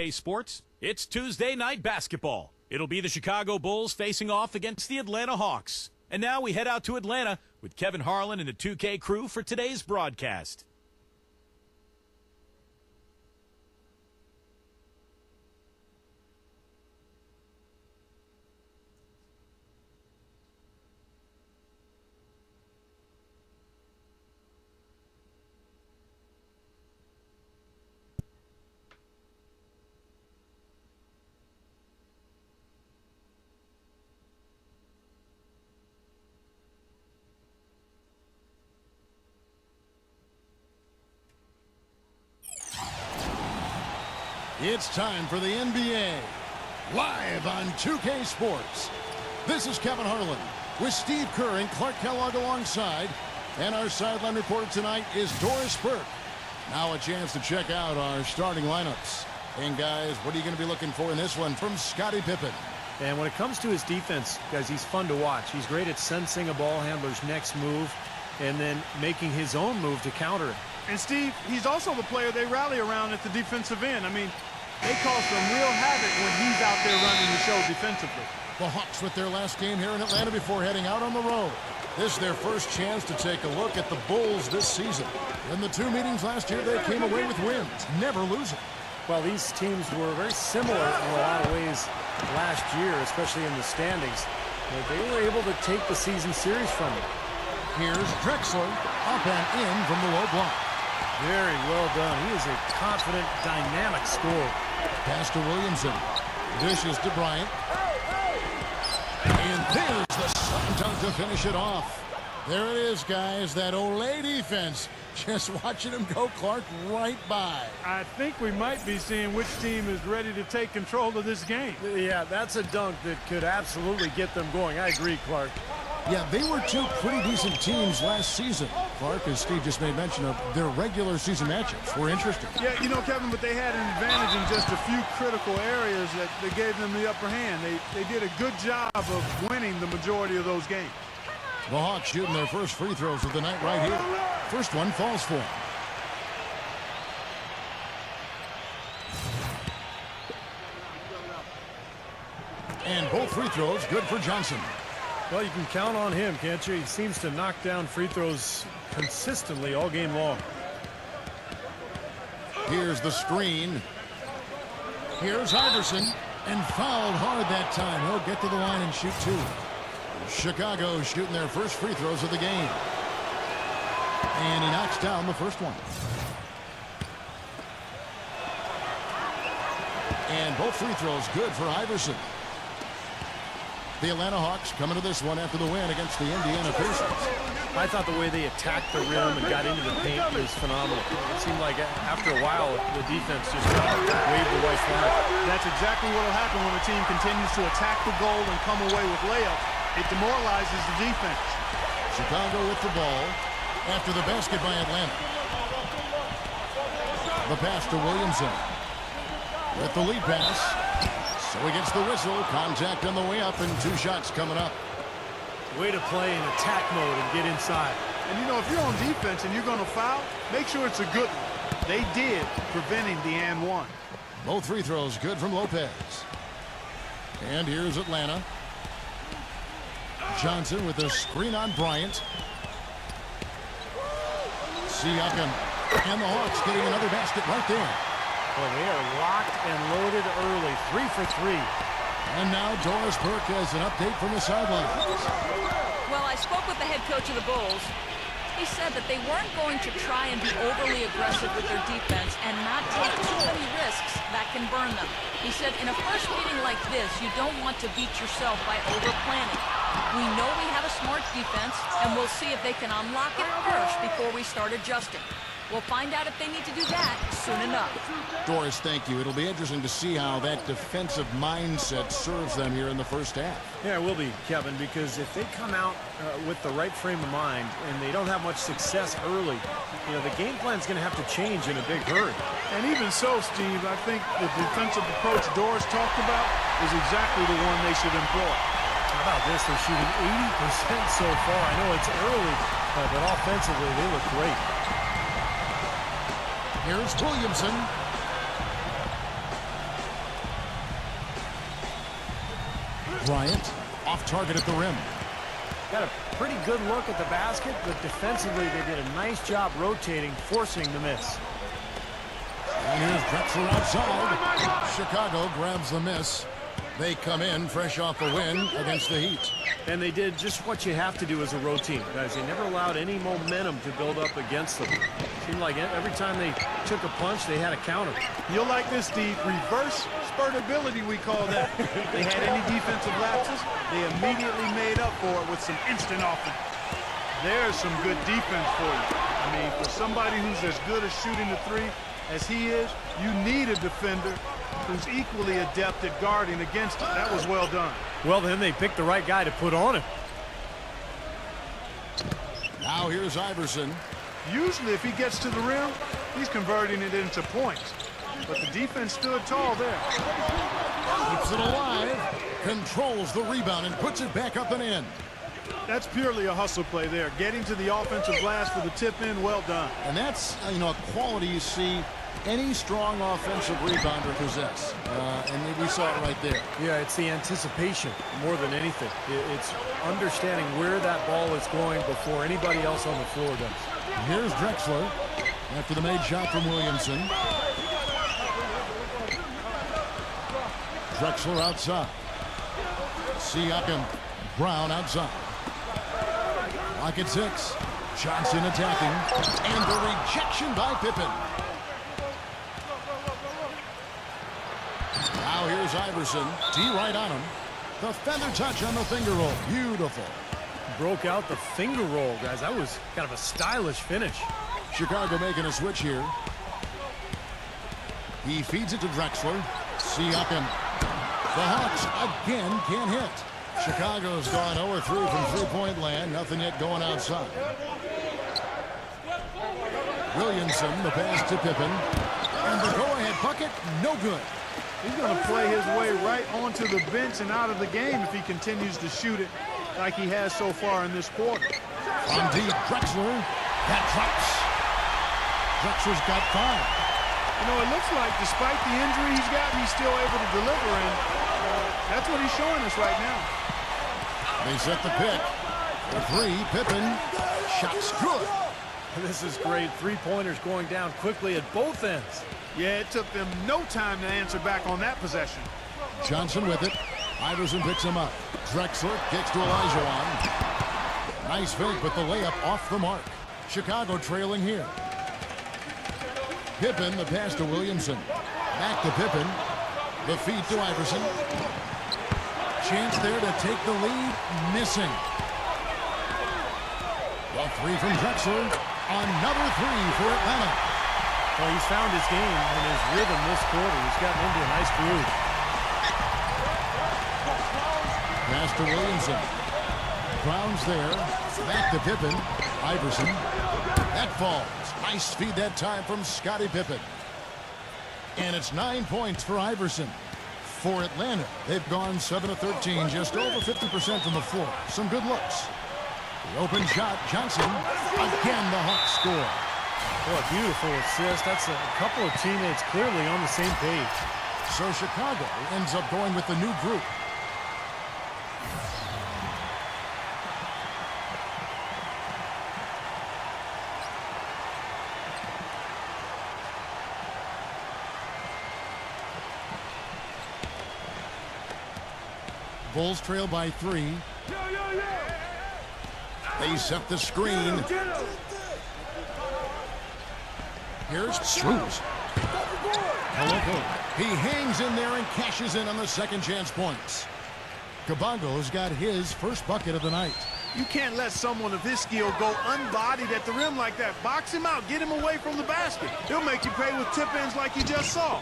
2K Sports. It's Tuesday night basketball. It'll be the Chicago Bulls facing off against the Atlanta Hawks. And now we head out to Atlanta with Kevin Harlan and the 2K crew for today's broadcast. It's time for the NBA, live on 2K Sports. This is Kevin Harlan with Steve Kerr and Clark Kellogg alongside. And our sideline reporter tonight is Doris Burke. Now a chance to check out our starting lineups. And guys, what are you going to be looking for in this one from Scottie Pippen? And when it comes to his defense, guys, he's fun to watch. He's great at sensing a ball handler's next move and then making his own move to counter it. And Steve, he's also the player they rally around at the defensive end. I mean, they cause some real havoc when he's out there running the show defensively. The Hawks with their last game here in Atlanta before heading out on the road. This is their first chance to take a look at the Bulls this season. In the two meetings last year, they came away with wins, never losing. Well, these teams were very similar in a lot of ways last year, especially in the standings. They were able to take the season series from them. Here's Drexler, up and in from the low block. Very well done. He is a confident, dynamic scorer. Pass to Williamson. Dishes to Bryant. And there's the slam dunk to finish it off. There it is, guys. That Olay defense. Just watching him go, Clark, right by. I think we might be seeing which team is ready to take control of this game. Yeah, that's a dunk that could absolutely get them going. I agree, Clark. Yeah, they were two pretty decent teams last season. Clark, as Steve just made mention of, their regular season matchups were interesting. Yeah, you know, Kevin, but they had an advantage in just a few critical areas that gave them the upper hand. They did a good job of winning the majority of those games. The Hawks shooting their first free throws of the night right here. First one falls for them. And both free throws good for Johnson. Well, you can count on him, can't you? He seems to knock down free throws consistently all game long. Here's the screen. Here's Iverson. And fouled hard that time. He'll get to the line and shoot two. Chicago shooting their first free throws of the game. And he knocks down the first one. And both free throws good for Iverson. The Atlanta Hawks coming to this one after the win against the Indiana Pacers. I thought the way they attacked the rim and got into the paint was phenomenal. It seemed like after a while, the defense just waved the white flag. That's exactly what will happen when a team continues to attack the goal and come away with layups. It demoralizes the defense. Chicago with the ball after the basket by Atlanta. The pass to Williamson. With the lead pass. So he gets the whistle. Contact on the way up and two shots coming up. Way to play in attack mode and get inside. And, you know, if you're on defense and you're going to foul, make sure it's a good one. They did, preventing the and one. Both free throws good from Lopez. And here's Atlanta. Johnson with a screen on Bryant. Siakam. And the Hawks getting another basket right there. Well, they are locked and loaded early. 3 for 3. And now Doris Burke has an update from the sidelines. Well, I spoke with the head coach of the Bulls. He said that they weren't going to try and be overly aggressive with their defense and not take too many risks that can burn them. He said, in a first meeting like this, you don't want to beat yourself by over-planning. We know we have a smart defense, and we'll see if they can unlock it first before we start adjusting. We'll find out if they need to do that soon enough. Doris, thank you. It'll be interesting to see how that defensive mindset serves them here in the first half. Yeah, it will be, Kevin, because if they come out with the right frame of mind and they don't have much success early, you know, the game plan's going to have to change in a big hurry. And even so, Steve, I think the defensive approach Doris talked about is exactly the one they should employ. How about this? They're shooting 80% so far. I know it's early, but offensively, they look great. Here's Williamson. Bryant off target at the rim. Got a pretty good look at the basket, but defensively they did a nice job rotating, forcing the miss. And here's Drexler outside. Chicago grabs the miss. They come in fresh off a win against the Heat. And they did just what you have to do as a road team, guys. They never allowed any momentum to build up against them. Seemed like every time they took a punch, they had a counter. You'll like this, Steve. Reverse spurtability, we call that. They had any defensive lapses, they immediately made up for it with some instant offense. There's some good defense for you. I mean, for somebody who's as good at shooting the three as he is, you need a defender who's equally adept at guarding against it. That was well done. Well, then they picked the right guy to put on him. Now here's Iverson. Usually if he gets to the rim, he's converting it into points. But the defense stood tall there. Keeps it alive. Controls the rebound and puts it back up and in. That's purely a hustle play there. Getting to the offensive glass for the tip in, well done. And that's, a quality you see any strong offensive rebounder possess. And we saw it right there. Yeah, it's the anticipation more than anything. It's understanding where that ball is going before anybody else on the floor does. Here's Drexler after the made shot from Williamson. Drexler outside. Siakam. Brown outside. Lock at 6. Johnson attacking. And the rejection by Pippen. Now here's Iverson. D right on him. The feather touch on the finger roll. Beautiful. Broke out the finger roll, guys. That was kind of a stylish finish. Chicago making a switch here. He feeds it to Drexler. Siakam. The Hawks again can't hit. Chicago's gone 0-3 from three-point land. Nothing yet going outside. Williamson, the pass to Pippen. And the go-ahead bucket, no good. He's going to play his way right onto the bench and out of the game if he continues to shoot it like he has so far in this quarter. From deep, Drexler. That drops. Drexler's got 5. It looks like despite the injury he's got, he's still able to deliver, and that's what he's showing us right now. They set the pick. The 3, Pippen. Shot's good. This is great. Three-pointers going down quickly at both ends. Yeah, it took them no time to answer back on that possession. Johnson with it. Iverson picks him up. Drexler kicks to Olajuwon. Nice fake, but the layup off the mark. Chicago trailing here. Pippen, the pass to Williamson. Back to Pippen. The feed to Iverson. Chance there to take the lead. Missing. The 3 from Drexler. Another 3 for Atlanta. Well, he's found his game and his rhythm this quarter. He's gotten into a nice groove. Pass to Williamson. Brown's there. Back to Pippen. Iverson. That falls. Nice feed that time from Scottie Pippen. And it's 9 points for Iverson. For Atlanta, they've gone 7 of 13, just over 50% from the floor. Some good looks. The open shot, Johnson. Again, the Hawks score. What a beautiful assist. That's a couple of teammates clearly on the same page. So Chicago ends up going with the new group. Bulls trail by 3. They set the screen. Here's Struz. He hangs in there and cashes in on the second chance points. Kabongo's got his first bucket of the night. You can't let someone of his skill go unbodied at the rim like that. Box him out. Get him away from the basket. He'll make you pay with tip-ins like you just saw.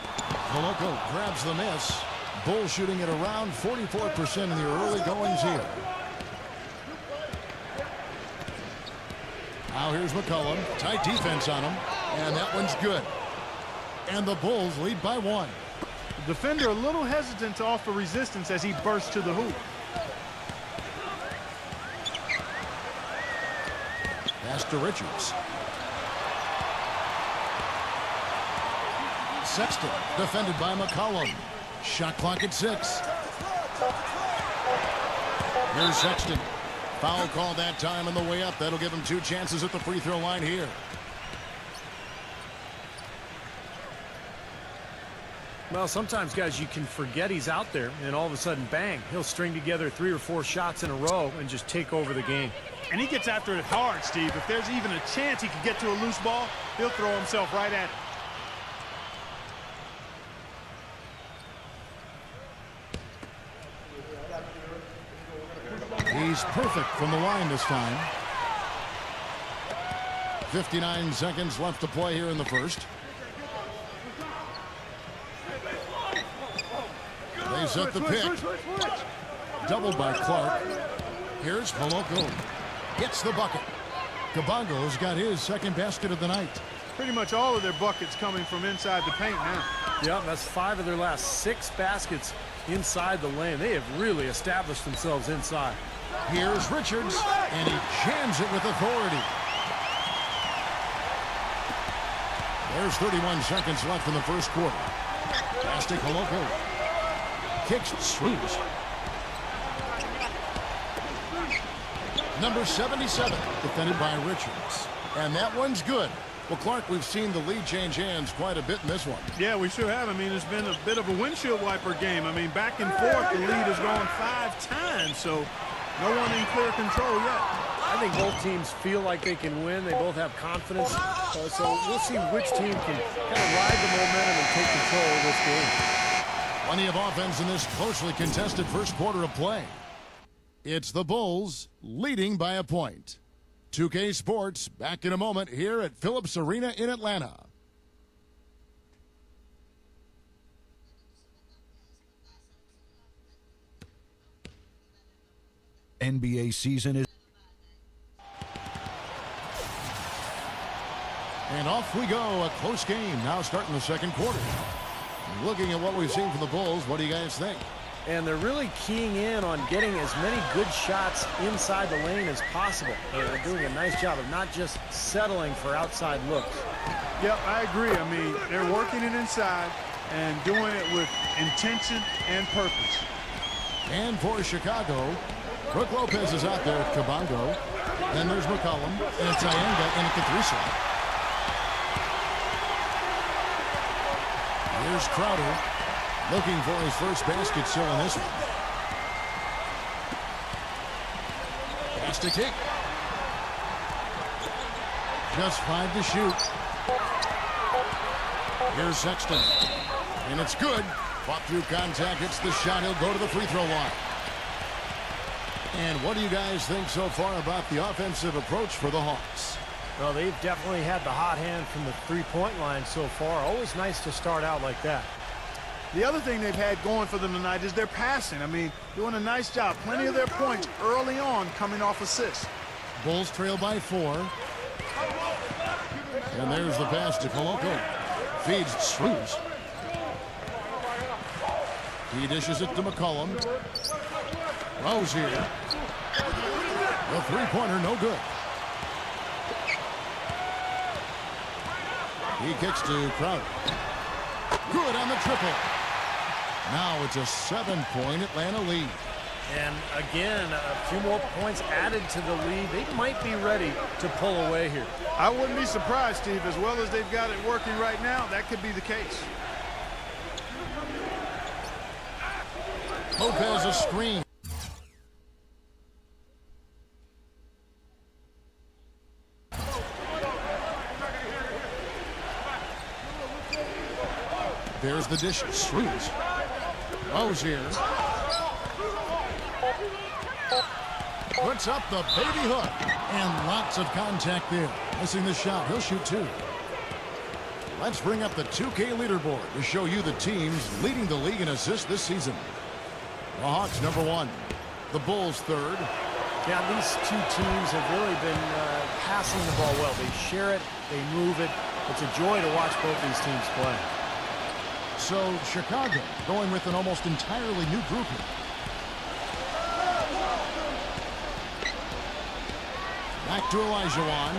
Koloko grabs the miss. Bulls shooting at around 44% in the early goings here. Now here's McCollum. Tight defense on him. And that one's good. And the Bulls lead by 1. The defender a little hesitant to offer resistance as he bursts to the hoop. Pass to Richards. Sexton defended by McCollum. Shot clock at 6. Here's Sexton. Foul call that time on the way up. That'll give him 2 chances at the free throw line here. Well, sometimes, guys, you can forget he's out there, and all of a sudden, bang, he'll string together 3 or 4 shots in a row and just take over the game. And he gets after it hard, Steve. If there's even a chance he could get to a loose ball, he'll throw himself right at it. He's perfect from the line this time. 59 seconds left to play here in the first. They set the pick. Doubled by Clark. Here's Koloko. Gets the bucket. Kabongo's got his second basket of the night. Pretty much all of their buckets coming from inside the paint now. Yeah, that's 5 of their last 6 baskets inside the lane. They have really established themselves inside. Here's Richards, and he jams it with authority. There's 31 seconds left in the first quarter. Pass to Koloko. Kicks Struz. Number 77, defended by Richards. And that one's good. Well, Clark, we've seen the lead change hands quite a bit in this one. Yeah, we sure have. I mean, it's been a bit of a windshield wiper game. I mean, back and forth, the lead has gone 5 times, so no one in clear control yet. I think both teams feel like they can win. They both have confidence. So we'll see which team can kind of ride the momentum and take control of this game. Plenty of offense in this closely contested first quarter of play. It's the Bulls leading by a point. 2K Sports back in a moment here at Phillips Arena in Atlanta. NBA season is... And off we go. A close game now starting the second quarter. Looking at what we've seen from the Bulls, what do you guys think? And they're really keying in on getting as many good shots inside the lane as possible. They're doing a nice job of not just settling for outside looks. Yep, I agree. I mean, they're working it inside and doing it with intention and purpose. And for Chicago, Brook Lopez is out there with Kabongo. Then there's McCollum, and it's Iyenga and Kathrisa. Here's Crowder, looking for his first basket still in this one. Pass to kick. Just 5 to shoot. Here's Sexton. And it's good. Fought through contact, hits the shot. He'll go to the free throw line. And what do you guys think so far about the offensive approach for the Hawks? Well, they've definitely had the hot hand from the three-point line so far. Always nice to start out like that. The other thing they've had going for them tonight is their passing. I mean, doing a nice job. Plenty of their points early on coming off assists. Bulls trail by 4. And there's the pass to Koloko. Feeds Struz. He dishes it to McCollum. Rose here. The three-pointer, no good. He kicks to Crowder. Good on the triple. Now it's a 7-point Atlanta lead. And again, a few more points added to the lead. They might be ready to pull away here. I wouldn't be surprised, Steve. As well as they've got it working right now, that could be the case. Lopez a screen. There's the dish. Struz. Rose here. Puts up the baby hook. And lots of contact there. Missing the shot. He'll shoot 2. Let's bring up the 2K leaderboard to show you the teams leading the league in assists this season. The Hawks number 1. The Bulls 3rd. Yeah, these two teams have really been passing the ball well. They share it. They move it. It's a joy to watch both these teams play. So Chicago going with an almost entirely new group here. Back to Olajuwon.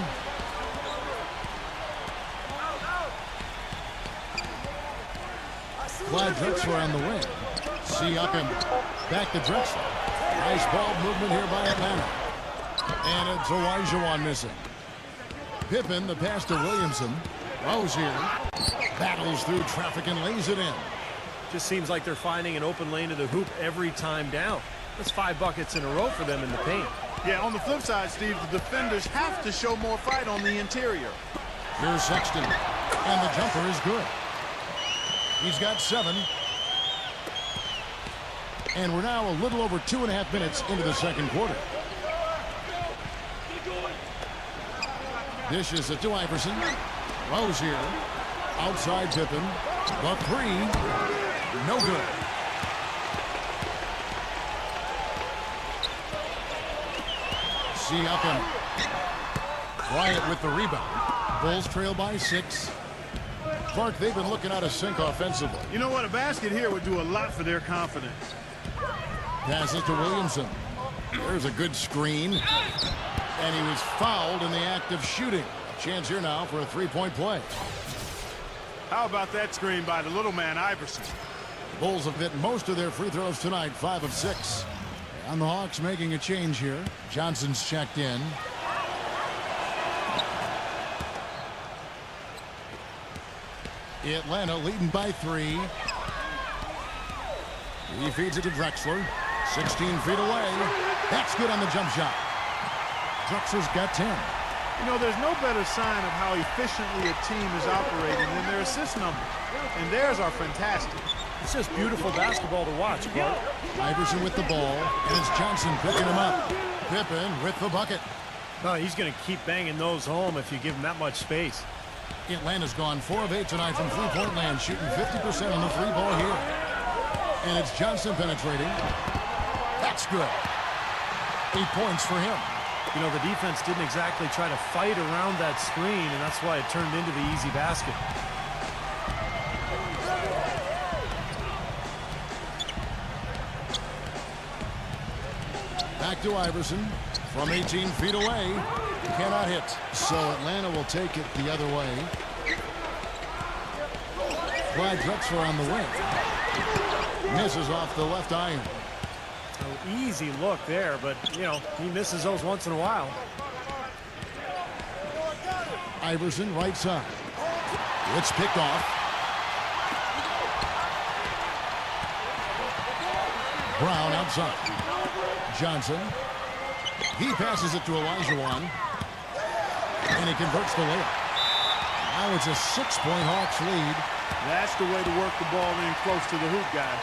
Clyde Drexler on the wing. Siakam back to Drexler. Nice ball movement here by Atlanta. And it's Olajuwon missing. Pippen, the pass to Williamson. Rozier battles through traffic and lays it in. Just seems like they're finding an open lane to the hoop every time down. That's 5 buckets in a row for them in the paint. Yeah, on the flip side, Steve, the defenders have to show more fight on the interior. Here's Sexton. And the jumper is good. He's got 7. And we're now a little over 2.5 minutes into the second quarter. Dishes it to Iverson. Rozier. Outside Pippen. The 3. No good. Siakam. Bryant with the rebound. Bulls trail by 6. Clark, they've been looking out of sync offensively. You know what? A basket here would do a lot for their confidence. Passes to Williamson. There's a good screen. And he was fouled in the act of shooting. Chance here now for a 3-point play. How about that screen by the little man, Iverson? Bulls have hit most of their free throws tonight, 5 of 6. And the Hawks making a change here. Johnson's checked in. Atlanta leading by 3. He feeds it to Drexler. 16 feet away. That's good on the jump shot. Drexler's got 10. You know, there's no better sign of how efficiently a team is operating than their assist numbers. And theirs are fantastic. It's just beautiful basketball to watch, Clark. Iverson with the ball, and it's Johnson picking him up. Pippen with the bucket. No, he's going to keep banging those home if you give him that much space. Atlanta's gone 4 of 8 tonight from three-point land, shooting 50% on the 3 ball here. And it's Johnson penetrating. That's good. 8 points for him. You know, the defense didn't exactly try to fight around that screen, and that's why it turned into the easy basket. Back to Iverson from 18 feet away. Cannot hit. So Atlanta will take it the other way. Clyde Drexler on the wing. Misses off the left iron. An easy look there, but, you know, he misses those once in a while. Iverson right side. It's picked off. Brown outside. Johnson. He passes it to Olajuwon. And he converts the layup. Now it's a 6-point Hawks lead. That's the way to work the ball in close to the hoop, guys.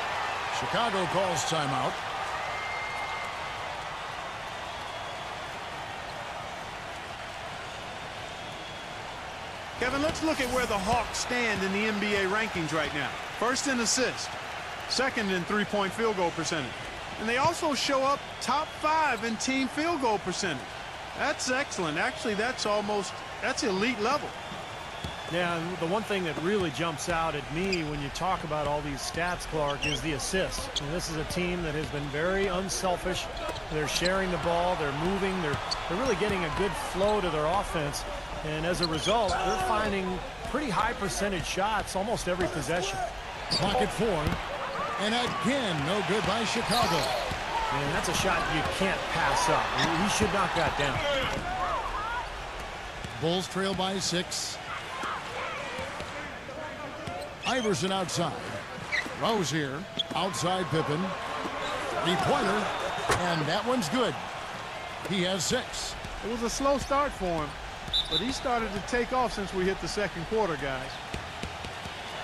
Chicago calls timeout. Kevin, let's look at where the Hawks stand in the NBA rankings right now. First in assists, second in three-point field goal percentage. And they also show up top 5 in team field goal percentage. That's excellent. Actually, that's elite level. Yeah, and the one thing that really jumps out at me when you talk about all these stats, Clark, is the assists. And this is a team that has been very unselfish. They're sharing the ball, they're moving, they're really getting a good flow to their offense. And as a result, they're finding pretty high percentage shots almost every possession. Clock at 4. And again, no good by Chicago. And that's a shot you can't pass up. He should knock that down. Bulls trail by 6. Iverson outside. Rozier outside Pippen. 3-pointer. And that one's good. He has 6. It was a slow start for him, but he started to take off since we hit the second quarter, guys.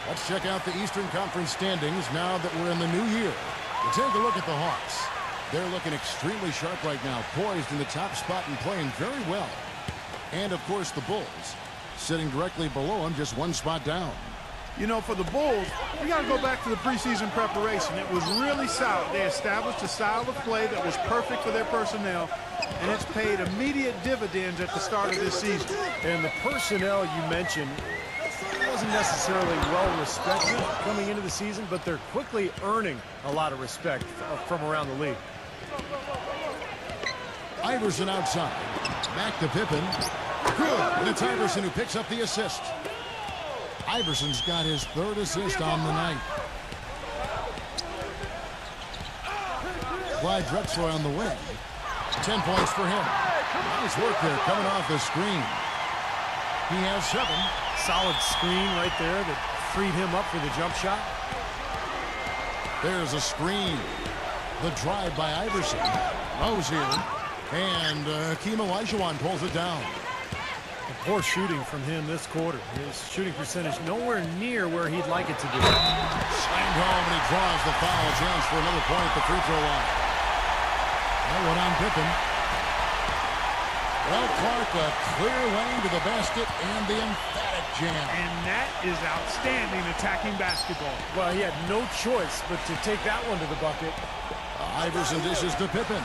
Let's check out the Eastern Conference standings now that we're in the new year. We'll take a look at the Hawks. They're looking extremely sharp right now, poised in the top spot and playing very well. And, of course, the Bulls sitting directly below them, just 1 spot down. You know, for the Bulls, we got to go back to the preseason preparation. It was really solid. They established a style of play that was perfect for their personnel, and it's paid immediate dividends at the start of this season. And the personnel you mentioned wasn't necessarily well respected coming into the season, but they're quickly earning a lot of respect from around the league. Iverson outside. Back to Pippen. Good. And it's Iverson who picks up the assist. Iverson's got his 3rd assist on the night. Clyde Drexler on the wing. 10 points for him. Nice work there coming off the screen. He has 7. Solid screen right there that freed him up for the jump shot. There's a screen. The drive by Iverson. Rose here. And Hakeem Olajuwon pulls it down. Poor shooting from him this quarter. His shooting percentage nowhere near where he'd like it to be. Slammed home, and he draws the foul. Chance for another point at the free throw line. That one on Pippen. Well, Clark, a clear lane to the basket and the emphatic jam. And that is outstanding attacking basketball. Well, he had no choice but to take that one to the bucket. Iverson dishes to Pippen.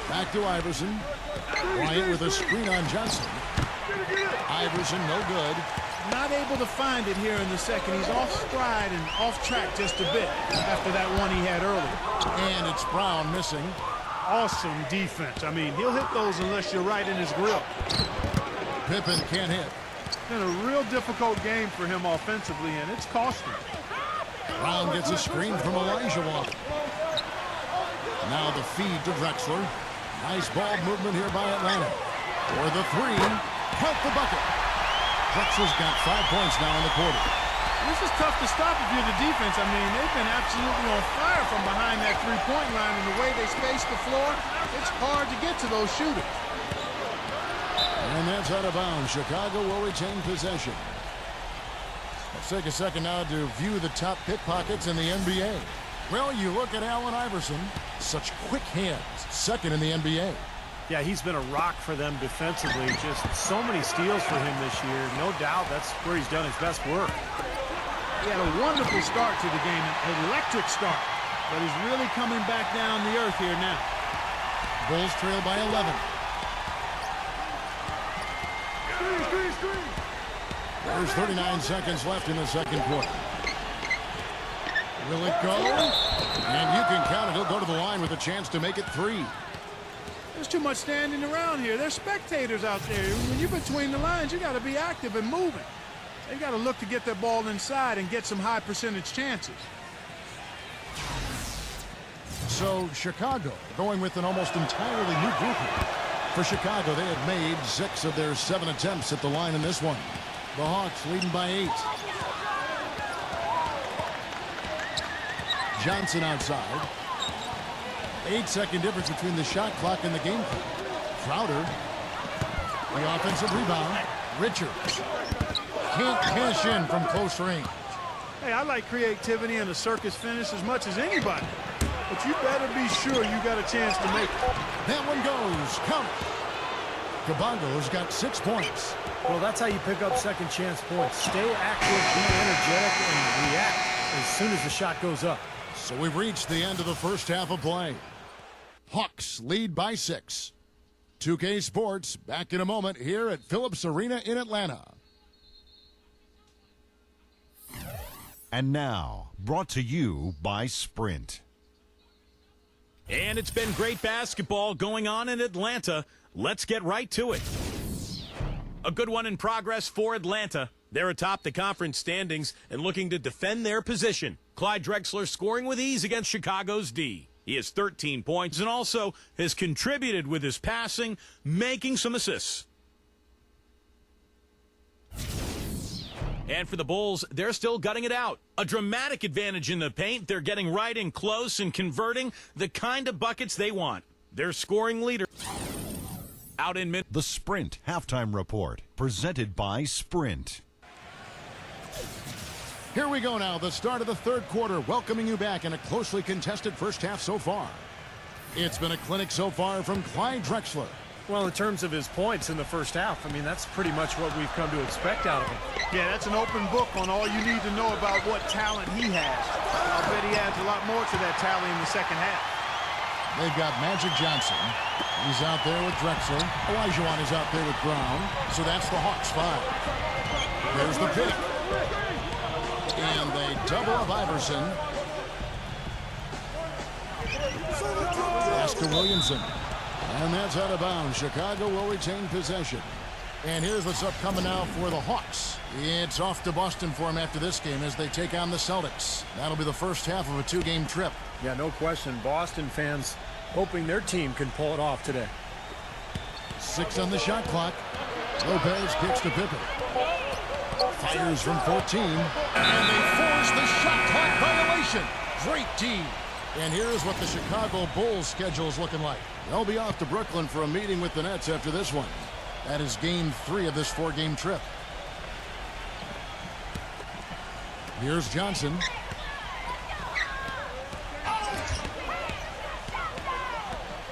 Back to Iverson. Bryant with a screen on Johnson. Iverson, no good. Not able to find it here in the second. He's off stride and off track just a bit after that one he had earlier. And it's Brown missing. Awesome defense. I mean, he'll hit those unless you're right in his grip. Pippen can't hit. It's been a real difficult game for him offensively, and it's cost him. Brown gets a screen from Olajuwon. Now the feed to Drexler. Nice ball movement here by Atlanta. For the 3. Count the bucket. Drexler's got 5 points now in the quarter. This is tough to stop if you're the defense. I mean, they've been absolutely on fire from behind that three-point line, and the way they space the floor, it's hard to get to those shooters. And that's out of bounds. Chicago will retain possession. Let's take a second now to view the top pickpockets in the NBA. Well, you look at Allen Iverson. Such quick hands. Second in the NBA. Yeah, he's been a rock for them defensively. Just so many steals for him this year. No doubt that's where he's done his best work. He had a wonderful start to the game, an electric start, but he's really coming back down the earth here now. Bulls trail by 11. There's 39 seconds left in the second quarter. Will it go? And you can count it. He'll go to the line with a chance to make it 3. There's too much standing around here. There's spectators out there. When you're between the lines, you got to be active and moving. They got to look to get that ball inside and get some high percentage chances. So Chicago going with an almost entirely new group here. For Chicago, they had made 6 of their 7 attempts at the line in this one. The Hawks leading by 8. Johnson outside. 8-second difference between the shot clock and the game clock. Crowder. The offensive rebound. Richards. Can't cash in from close range. Hey, I like creativity and a circus finish as much as anybody. But you better be sure you got a chance to make it. That one goes. Count it. Kabongo's got 6 points. Well, that's how you pick up second chance points. Stay active, be energetic, and react as soon as the shot goes up. So we've reached the end of the first half of play. Hawks lead by 6. 2K Sports back in a moment here at Phillips Arena in Atlanta. And now, brought to you by Sprint. And it's been great basketball going on in Atlanta. Let's get right to it. A good one in progress for Atlanta. They're atop the conference standings and looking to defend their position. Clyde Drexler scoring with ease against Chicago's D. He has 13 points and also has contributed with his passing, making some assists. And for the Bulls, they're still gutting it out. A dramatic advantage in the paint. They're getting right in close and converting the kind of buckets they want. Their scoring leader out in mid. The Sprint Halftime Report, presented by Sprint. Here we go now, the start of the third quarter, welcoming you back in a closely contested first half so far. It's been a clinic so far from Clyde Drexler. Well, in terms of his points in the first half, I mean, that's pretty much what we've come to expect out of him. Yeah, that's an open book on all you need to know about what talent he has. I bet he adds a lot more to that tally in the second half. They've got Magic Johnson. He's out there with Drexler. Olajuwon is out there with Brown. So that's the Hawks 5. There's the pick. And they double up Iverson. Pass to Williamson. And that's out of bounds. Chicago will retain possession. And here's what's upcoming now for the Hawks. It's off to Boston for him after this game as they take on the Celtics. That'll be the first half of a two-game trip. Yeah, no question. Boston fans hoping their team can pull it off today. 6 on the shot clock. Lopez kicks to Pippen. Fires from 14. And they force the shot clock violation. Great D. And here's what the Chicago Bulls schedule is looking like. They'll be off to Brooklyn for a meeting with the Nets after this one. That is game 3 of this 4-game trip. Here's Johnson.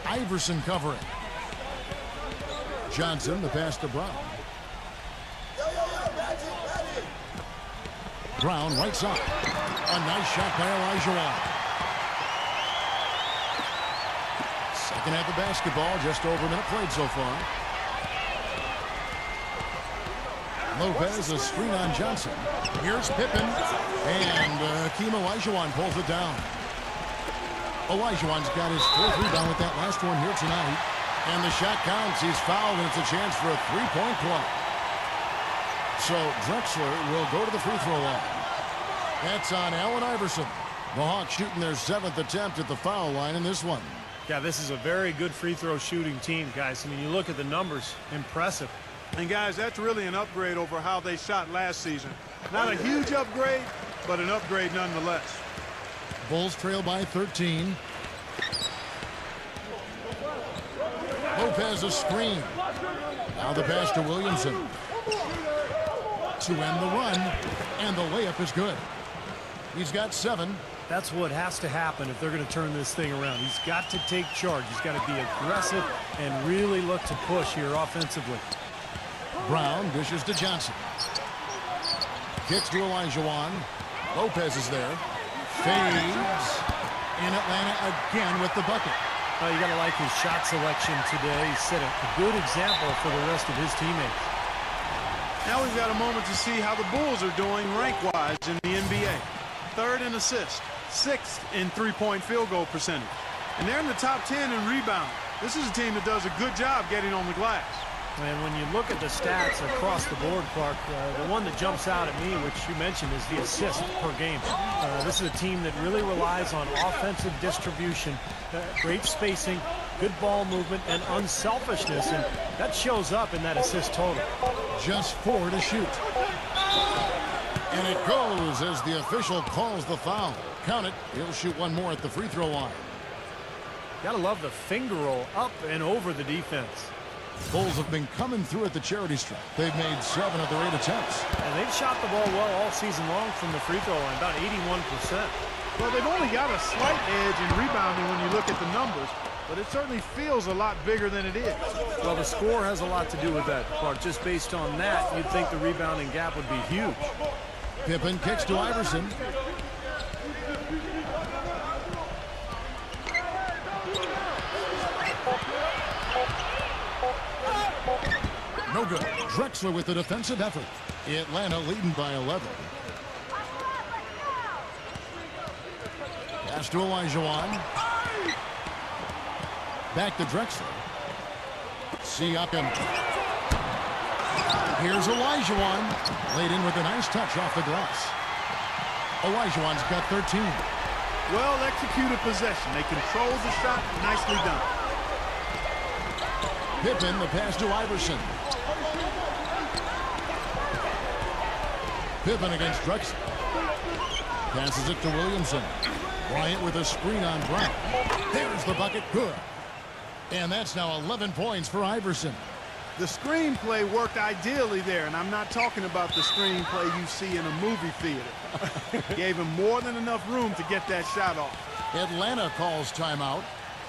Iverson covering. Johnson, the pass to Brown. Brown, right side. A nice shot by Olajuwon. Second half of basketball, just over a minute played so far. Lopez, a screen on Johnson. Here's Pippen. And Hakeem Olajuwon pulls it down. Olajuwon's got his 4th rebound with that last one here tonight. And the shot counts. He's fouled, and it's a chance for a 3-point play. So Drexler will go to the free throw line. That's on Allen Iverson. The Hawks shooting their 7th attempt at the foul line in this one. Yeah, this is a very good free throw shooting team, guys. I mean, you look at the numbers, impressive. And guys, that's really an upgrade over how they shot last season. Not a huge upgrade, but an upgrade nonetheless. Bulls trail by 13. Lopez a screen. Now the pass to Williamson. To end the run, and the layup is good. He's got 7. That's what has to happen if they're going to turn this thing around. He's got to take charge. He's got to be aggressive and really look to push here offensively. Brown dishes to Johnson. Kicks to Olajuwon. Lopez is there. Fades. In Atlanta again with the bucket. You got to like his shot selection today. He set a good example for the rest of his teammates. Now we've got a moment to see how the Bulls are doing rank-wise in the NBA. 3rd in assists, 6th in three-point field goal percentage. And they're in the top 10 in rebound. This is a team that does a good job getting on the glass. And when you look at the stats across the board, Clark, the one that jumps out at me, which you mentioned, is the assist per game. This is a team that really relies on offensive distribution, great spacing, good ball movement, and unselfishness, and that shows up in that assist total. Just 4 to shoot. And it goes as the official calls the foul. Count it. He'll shoot one more at the free throw line. Gotta love the finger roll up and over the defense. Bulls have been coming through at the charity stripe. They've made 7 of their 8 attempts. And they've shot the ball well all season long from the free throw line, about 81%. Well, they've only got a slight edge in rebounding when you look at the numbers, but it certainly feels a lot bigger than it is. Well, the score has a lot to do with that, Clark. Just based on that, you'd think the rebounding gap would be huge. Pippen kicks to Iverson. No good. Drexler with the defensive effort. Atlanta leading by 11. Pass to Olajuwon. Back to Drexler. Siakam. Here's Olajuwon. Laid in with a nice touch off the glass. Olajuwon's got 13. Well executed possession. They control the shot. Nicely done. Pippen, the pass to Iverson. Pippen against Drexler. Passes it to Williamson. Bryant with a screen on Brown. There's the bucket. Good. And that's now 11 points for Iverson. The screenplay worked ideally there, and I'm not talking about the screenplay you see in a movie theater. Gave him more than enough room to get that shot off. Atlanta calls timeout.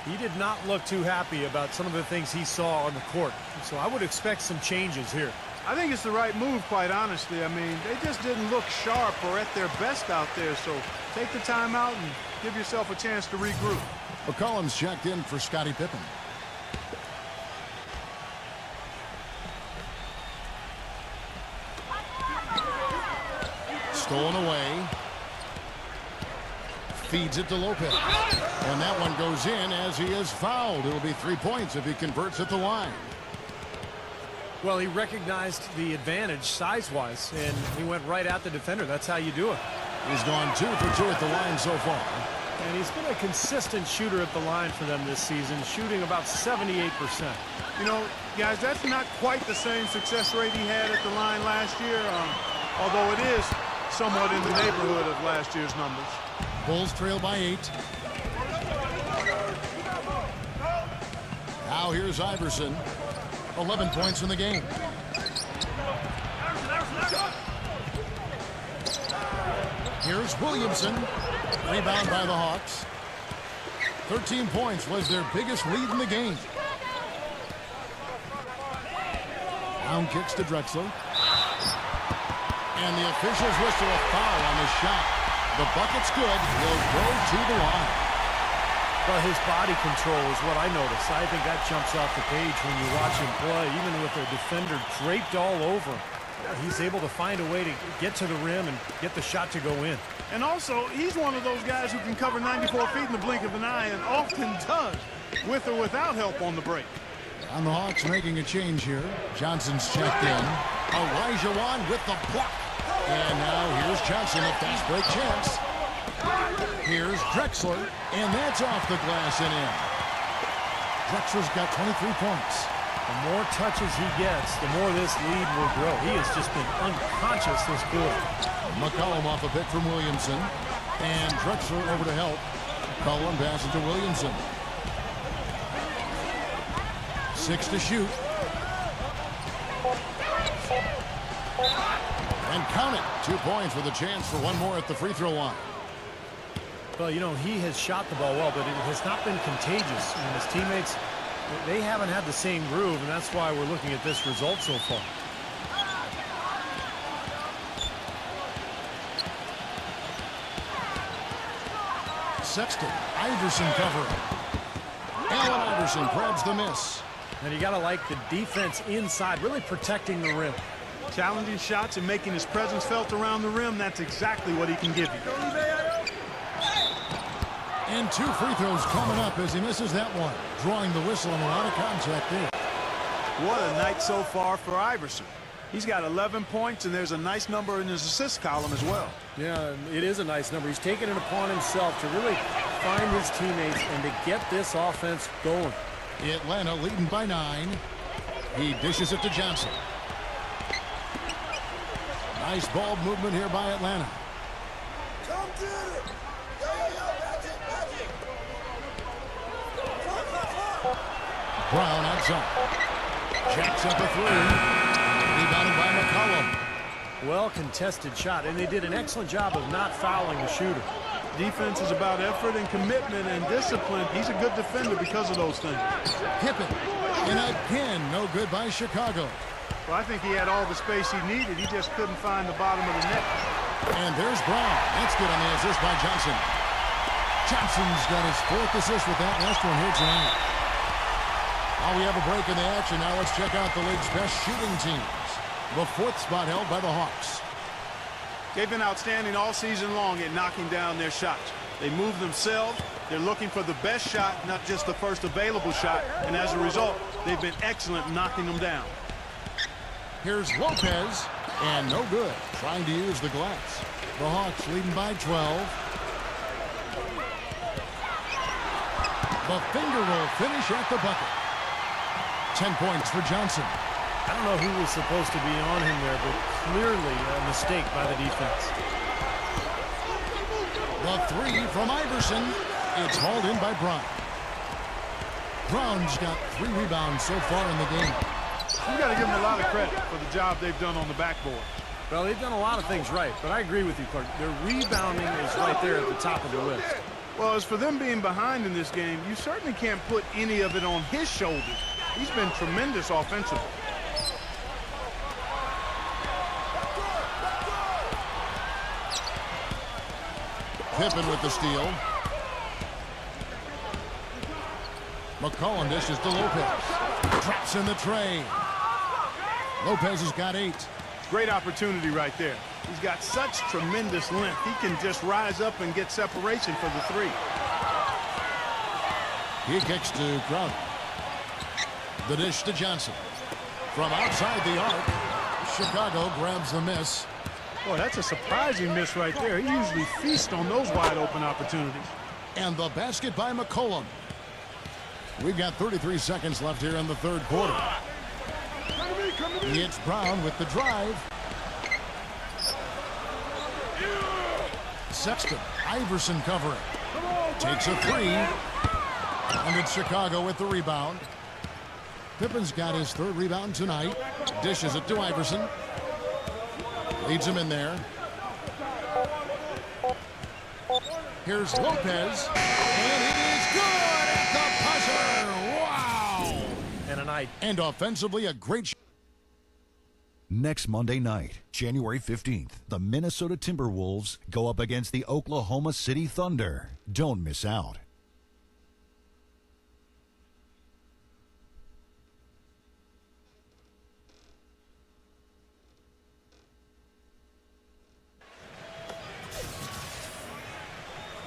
He did not look too happy about some of the things he saw on the court. So I would expect some changes here. I think it's the right move, quite honestly. I mean, they just didn't look sharp or at their best out there. So take the timeout and give yourself a chance to regroup. McCollum's checked in for Scottie Pippen. Stolen away. Feeds it to Lopez. And that one goes in as he is fouled. It'll be 3 points if he converts at the line. Well, he recognized the advantage size-wise, and he went right at the defender. That's how you do it. He's gone 2 for 2 at the line so far. And he's been a consistent shooter at the line for them this season, shooting about 78%. You know, guys, that's not quite the same success rate he had at the line last year, although it is somewhat in the neighborhood of last year's numbers. Bulls trail by 8. Now here's Iverson. 11 points in the game. Here's Williamson. Rebound by the Hawks. 13 points was their biggest lead in the game. Down kicks to Drexler. And the officials whistle a foul on the shot. The bucket's good. He'll go to the line. Well, his body control is what I noticed. I think that jumps off the page when you watch him play, even with a defender draped all over him. He's able to find a way to get to the rim and get the shot to go in. And also, he's one of those guys who can cover 94 feet in the blink of an eye and often does, with or without help on the break. And the Hawks making a change here. Johnson's checked in. Olajuwon with the block. And now here's Johnson, a fast break chance. Here's Drexler, and that's off the glass and in. Drexler's got 23 points. The more touches he gets, the more this lead will grow. He has just been unconscious this quarter. McCollum off a pick from Williamson. And Drexler over to help. McCollum passes to Williamson. 6 to shoot. And count it. 2 points with a chance for one more at the free throw line. Well, you know, he has shot the ball well, but it has not been contagious. And his teammates, they haven't had the same groove, and that's why we're looking at this result so far. Sexton, Iverson covering. Allen Iverson grabs the miss. And you got to like the defense inside, really protecting the rim. Challenging shots and making his presence felt around the rim, that's exactly what he can give you. And 2 free throws coming up as he misses that one. Drawing the whistle and a lot of contact there. What a night so far for Iverson. He's got 11 points, and there's a nice number in his assist column as well. Yeah, it is a nice number. He's taken it upon himself to really find his teammates and to get this offense going. Atlanta leading by 9. He dishes it to Johnson. Nice ball movement here by Atlanta. Brown outside. Jacks up a 3. Rebounded by McCollum. Well contested shot, and they did an excellent job of not fouling the shooter. Defense is about effort and commitment and discipline. He's a good defender because of those things. Pippen. And again, no good by Chicago. Well, I think he had all the space he needed. He just couldn't find the bottom of the net. And there's Brown. That's good on the assist by Johnson. Johnson's got his 4th assist with that last one here tonight. Now we have a break in the action. Now let's check out the league's best shooting teams. The 4th spot held by the Hawks. They've been outstanding all season long at knocking down their shots. They move themselves. They're looking for the best shot, not just the first available shot. And as a result, they've been excellent knocking them down. Here's Lopez. And no good. Trying to use the glass. The Hawks leading by 12. The finger roll finish at the bucket. 10 points for Johnson. I don't know who was supposed to be on him there, but clearly a mistake by the defense. The 3 from Iverson. It's hauled in by Brown. Brown's got 3 rebounds so far in the game. You got to give them a lot of credit for the job they've done on the backboard. Well, they've done a lot of things right, but I agree with you, Clark. Their rebounding is right there at the top of the list. Well, as for them being behind in this game, you certainly can't put any of it on his shoulders. He's been tremendous offensively. Pippen with the steal. McCollum dishes to Lopez. Drops in the tray. Lopez has got 8. Great opportunity right there. He's got such tremendous length. He can just rise up and get separation for the 3. He kicks to Crowder. The dish to Johnson. From outside the arc, Chicago grabs the miss. Boy, that's a surprising miss right there. He usually feasts on those wide open opportunities. And the basket by McCollum. We've got 33 seconds left here in the third quarter. It's Brown with the drive. Sexton, Iverson covering. Takes a three. And it's Chicago with the rebound. Pippen's got his third rebound tonight. Dishes it to Iverson. Leads him in there. Here's Lopez. And it is good at the buzzer. Wow! And a night. And offensively, a great Next Monday night, January 15th, the Minnesota Timberwolves go up against the Oklahoma City Thunder. Don't miss out.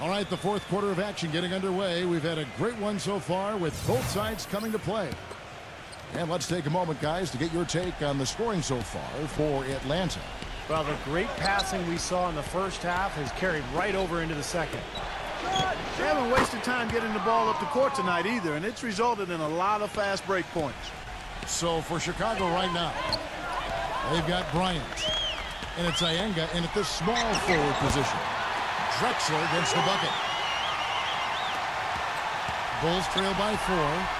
All right, the fourth quarter of action getting underway. We've had a great one so far with both sides coming to play. And let's take a moment, guys, to get your take on the scoring so far for Atlanta. Well, the great passing we saw in the first half has carried right over into the second. They haven't wasted time getting the ball up the court tonight either, and it's resulted in a lot of fast break points. So for Chicago right now, they've got Bryant, and it's Iyenga in at the small forward position. Drexler gets the bucket. Bulls trail by 4.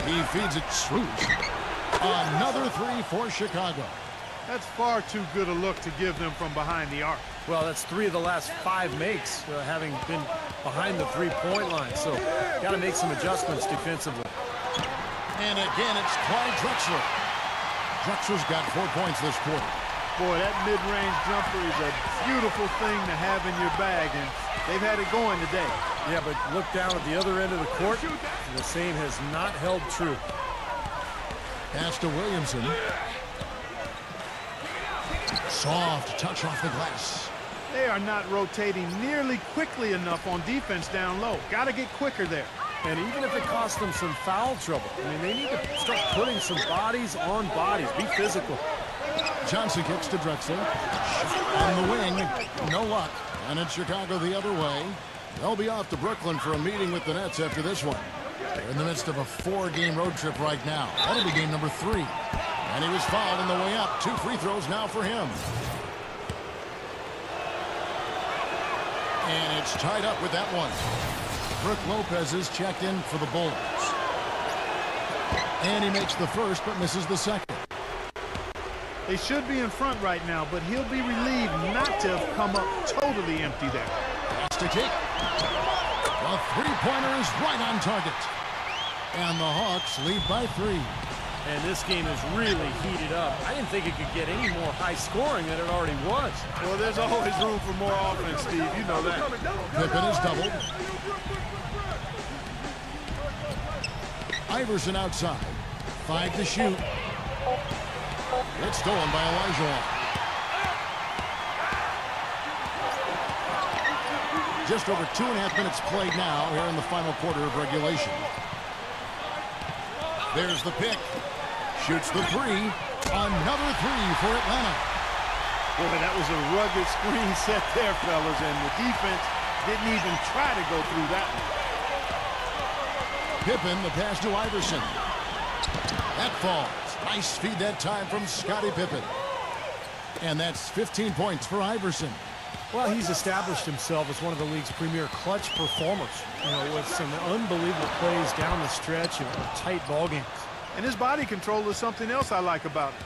He feeds it Strus. Another three for Chicago. That's far too good a look to give them from behind the arc. Well, that's 3 of the last 5 makes, having been behind the three-point line. So, got to make some adjustments defensively. And again, it's Clyde Drexler. Drexler's got 4 points this quarter. Boy, that mid-range jumper is a beautiful thing to have in your bag, and they've had it going today. Yeah, but look down at the other end of the court. The same has not held true. Pass to Williamson. Soft touch off the glass. They are not rotating nearly quickly enough on defense down low. Got to get quicker there. And even if it costs them some foul trouble, I mean, they need to start putting some bodies on bodies. Be physical. Johnson kicks to Drexler. On the wing, no luck. And it's Chicago the other way. They'll be off to Brooklyn for a meeting with the Nets after this one. They're in the midst of a 4-game road trip right now. That'll be game number 3. And he was fouled on the way up. 2 free throws now for him. And it's tied up with that one. Brook Lopez is checked in for the Bulls. And he makes the first but misses the second. They should be in front right now, but he'll be relieved not to have come up totally empty there. Has to kick. The three-pointer is right on target. And the Hawks lead by 3. And this game is really heated up. I didn't think it could get any more high scoring than it already was. Well, there's always room for more offense, Steve. You know that. Pippen is doubled. Iverson outside. 5 to shoot. It's stolen by Elijah. Just over 2.5 minutes played now here in the final quarter of regulation. There's the pick. Shoots the 3. Another 3 for Atlanta. Boy, that was a rugged screen set there, fellas, and the defense didn't even try to go through that one. Pippen, the pass to Iverson. That falls. Nice feed that time from Scottie Pippen. And that's 15 points for Iverson. Well, he's established himself as one of the league's premier clutch performers, with some unbelievable plays down the stretch of tight ball games. And his body control is something else I like about him.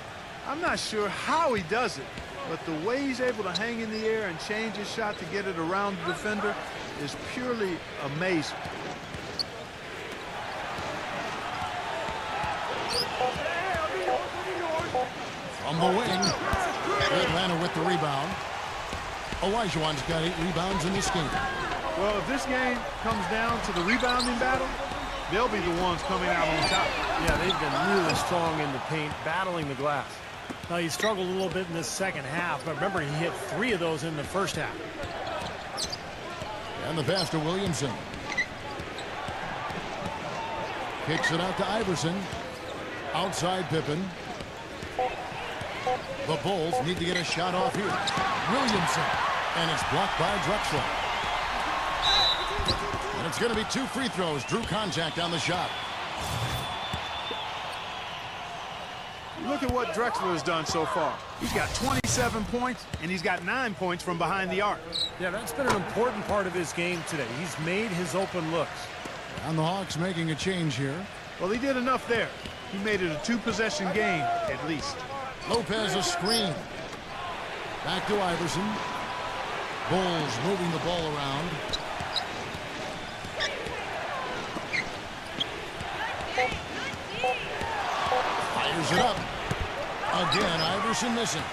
I'm not sure how he does it, but the way he's able to hang in the air and change his shot to get it around the defender is purely amazing. From the wing, Atlanta with the rebound. Olajuwon's got 8 rebounds in this game. Well, if this game comes down to the rebounding battle, they'll be the ones coming out on top. Yeah, they've been really strong in the paint, battling the glass. Now, he struggled a little bit in this second half, but remember, he hit 3 of those in the first half. And the pass to Williamson. Kicks it out to Iverson. Outside Pippen. The Bulls need to get a shot off here. Williamson. And it's blocked by Drexler. And it's going to be 2 free throws. Drew contact on the shot. Look at what Drexler has done so far. He's got 27 points, and he's got 9 points from behind the arc. Yeah, that's been an important part of his game today. He's made his open looks. And the Hawks making a change here. Well, he did enough there. He made it a 2-possession game, at least. Lopez a screen. Back to Iverson. Bulls moving the ball around. Fires it up. Again, Iverson missing.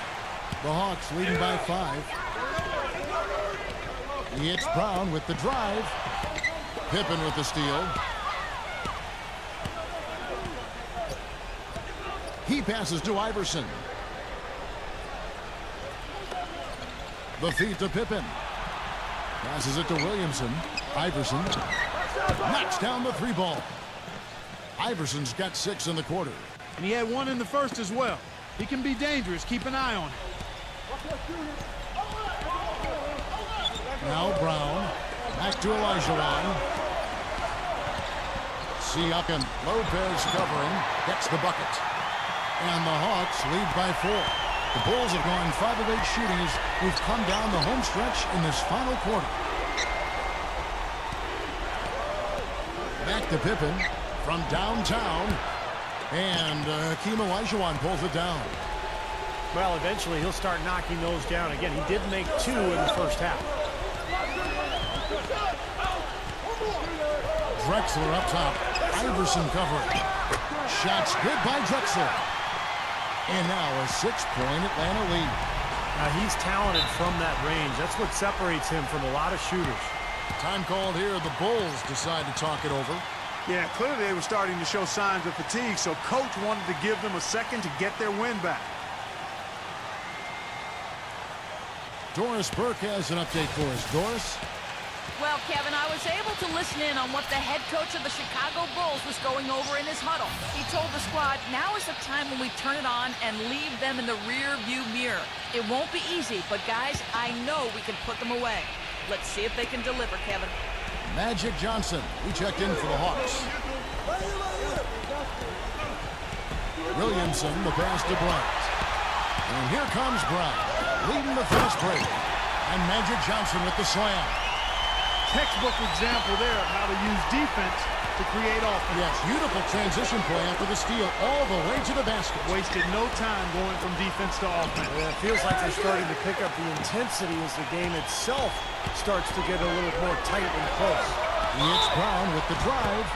The Hawks leading by 5. It's Brown with the drive. Pippen with the steal. He passes to Iverson. The feed to Pippen. Passes it to Williamson. Iverson knocks down the 3 ball. Iverson's got 6 in the quarter. And he had 1 in the first as well. He can be dangerous. Keep an eye on him. Now Brown. Back to Olajuwon. Siakam. Lopez covering. Gets the bucket. And the Hawks lead by 4. The Bulls have gone 5 of 8 shooting as we've come down the home stretch in this final quarter. Back to Pippen from downtown. And Hakeem Olajuwon pulls it down. Well, eventually he'll start knocking those down. Again, he did make 2 in the first half. Drexler up top. Iverson covering. Shots good by Drexler. And now a 6-point Atlanta lead. Now he's talented from that range. That's what separates him from a lot of shooters. Time called here. The Bulls decide to talk it over. Yeah, clearly they were starting to show signs of fatigue, so coach wanted to give them a second to get their win back. Doris Burke has an update for us. Doris? Well, Kevin, I was able to listen in on what the head coach of the Chicago Bulls was going over in his huddle. He told the squad, now is the time when we turn it on and leave them in the rear view mirror. It won't be easy, but guys, I know we can put them away. Let's see if they can deliver, Kevin. Magic Johnson. He checked in for the Hawks. Williamson, the pass to Bryant. And here comes Bryant, leading the fast break. And Magic Johnson with the slam. Textbook example there of how to use defense to create offense. Yes, beautiful transition play after the steal all the way to the basket. Wasted no time going from defense to offense. Yeah, it feels like they're starting to pick up the intensity as the game itself starts to get a little more tight and close. It's Brown with the drive.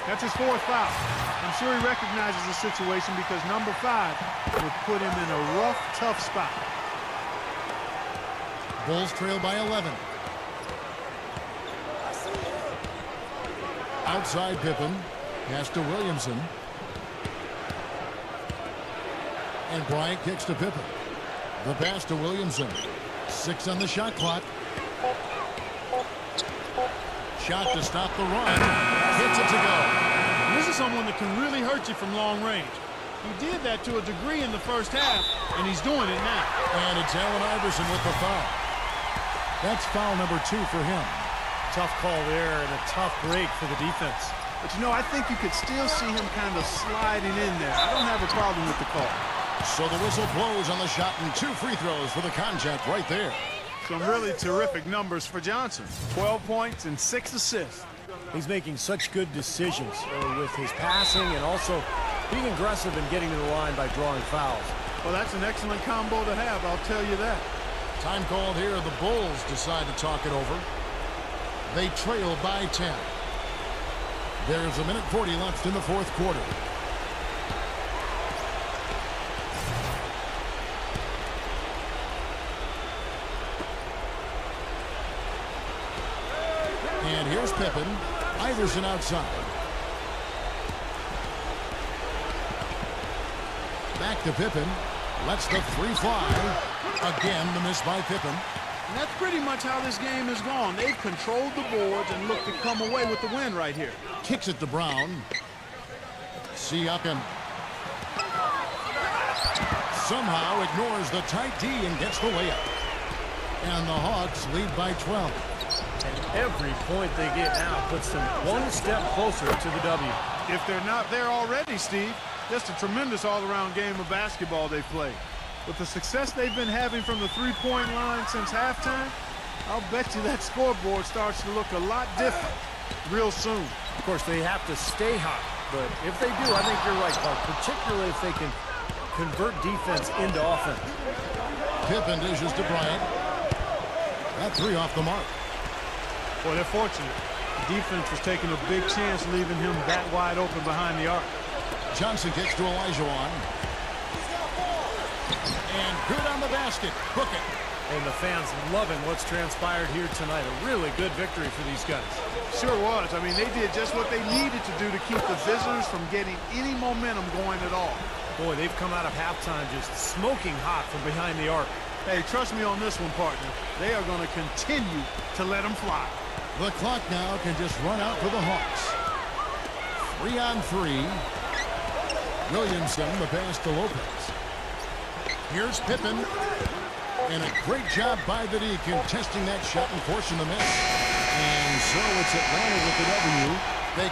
That's his 4th foul. I'm sure he recognizes the situation because number 5 would put him in a rough, tough spot. Bulls trail by 11. Outside Pippen. Pass to Williamson. And Bryant kicks to Pippen. The pass to Williamson. 6 on the shot clock. Shot to stop the run. Hits it to go. And this is someone that can really hurt you from long range. He did that to a degree in the first half, and he's doing it now. And it's Allen Iverson with the foul. That's foul number 2 for him. Tough call there and a tough break for the defense. But, you know, I think you could still see him kind of sliding in there. I don't have a problem with the call. So the whistle blows on the shot and 2 free throws for the contact right there. Some really terrific numbers for Johnson. 12 points and 6 assists. He's making such good decisions with his passing and also being aggressive and getting to the line by drawing fouls. Well, that's an excellent combo to have, I'll tell you that. Time called here. The Bulls decide to talk it over. They trail by 10. There's 1:40 left in the 4th quarter. And here's Pippen. Iverson outside. Back to Pippen. Lets the 3 fly. Again, the miss by Pippen. And that's pretty much how this game has gone. They've controlled the boards and looked to come away with the win right here. Kicks it to Brown. Siakam somehow ignores the tight D and gets the layup. And the Hawks lead by 12. And every point they get now puts them one step closer to the W. If they're not there already, Steve, just a tremendous all-around game of basketball they play. With the success they've been having from the three-point line since halftime, I'll bet you that scoreboard starts to look a lot different real soon. Of course, they have to stay hot, but if they do, I think you're right, Clark, particularly if they can convert defense into offense. Pippen dishes to Bryant. That three off the mark. Boy, they're fortunate. The defense was taking a big chance leaving him that wide open behind the arc. Johnson gets to Olajuwon. And good on the basket. Book it. And the fans loving what's transpired here tonight. A really good victory for these guys. Sure was. I mean, they did just what they needed to do to keep the visitors from getting any momentum going at all. Boy, they've come out of halftime just smoking hot from behind the arc. Hey, trust me on this one, partner. They are going to continue to let them fly. The clock now can just run out for the Hawks. 3-on-3. Williamson, the pass to Lopez. Here's Pippen. And a great job by the D contesting that shot and forcing the miss. And so it's Atlanta with the W. They